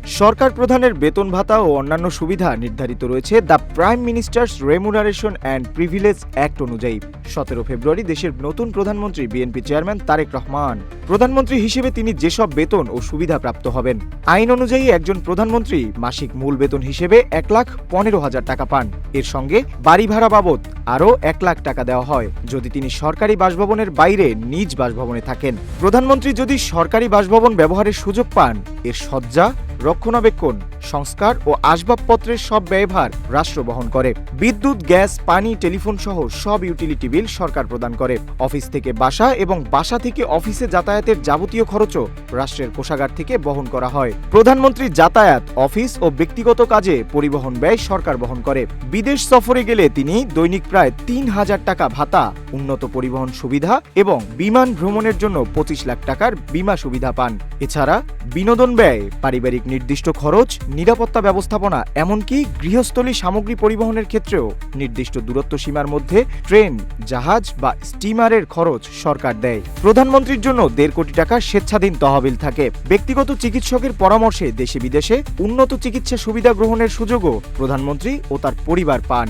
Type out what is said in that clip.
সরকার প্রধানের বেতন ভাতা ও অন্যান্য সুবিধা নির্ধারিত রয়েছে the prime ministers remuneration and privilege act অনুযায়ী। 17 ফেব্রুয়ারি দেশের নতুন প্রধানমন্ত্রী বিএনপি চেয়ারম্যান তারেক রহমান প্রধানমন্ত্রী হিসেবে তিনি যেসব বেতন ও সুবিধা প্রাপ্ত হবেন, আইন অনুযায়ী একজন প্রধানমন্ত্রী মাসিক মূল বেতন হিসেবে 1,15,000 টাকা পান। এর সঙ্গে বাড়ি ভাড়া বাবদ আরও 1 লাখ টাকা দেওয়া হয় যদি তিনি সরকারি বাসভবনের বাইরে নিজ বাসভবনে থাকেন। প্রধানমন্ত্রী যদি সরকারি বাসভবন ব্যবহারের সুযোগ পান, এর সজ্জা, রক্ষণাবেক্ষণ, সংস্কার ও আসবাবপত্রের সব ব্যয়ভার রাষ্ট্র বহন করে। বিদ্যুৎ, গ্যাস, পানি, টেলিফোন সহ সব ইউটিলিটি বিল সরকার প্রদান করে। অফিস থেকে বাসা এবং বাসা থেকে অফিসে যাতায়াতের যাবতীয় খরচও রাষ্ট্রের কোষাগার থেকে বহন করা হয়। প্রধানমন্ত্রীর যাতায়াত, অফিস ও ব্যক্তিগত কাজে পরিবহন ব্যয় সরকার বহন করে। বিদেশ সফরে গেলে তিনি দৈনিক প্রায় 3,000 টাকা ভাতা, উন্নত পরিবহন সুবিধা এবং বিমান ভ্রমণের জন্য 25 লাখ টাকার বিমা সুবিধা পান। এছাড়া বিনোদন ব্যয়, পারিবারিক নির্দিষ্ট খরচ, নিরাপত্তা ব্যবস্থাপনা, এমনকি গৃহস্থলী সামগ্রী পরিবহনের ক্ষেত্রেও নির্দিষ্ট দূরত্ব সীমার মধ্যে ট্রেন, জাহাজ বা স্টিমারের খরচ সরকার দেয়। প্রধানমন্ত্রীর জন্য 1.5 কোটি টাকার স্বেচ্ছাধীন তহবিল থাকে। ব্যক্তিগত চিকিৎসকের পরামর্শে দেশে বিদেশে উন্নত চিকিৎসা সুবিধা গ্রহণের সুযোগও প্রধানমন্ত্রী ও তার পরিবার পান।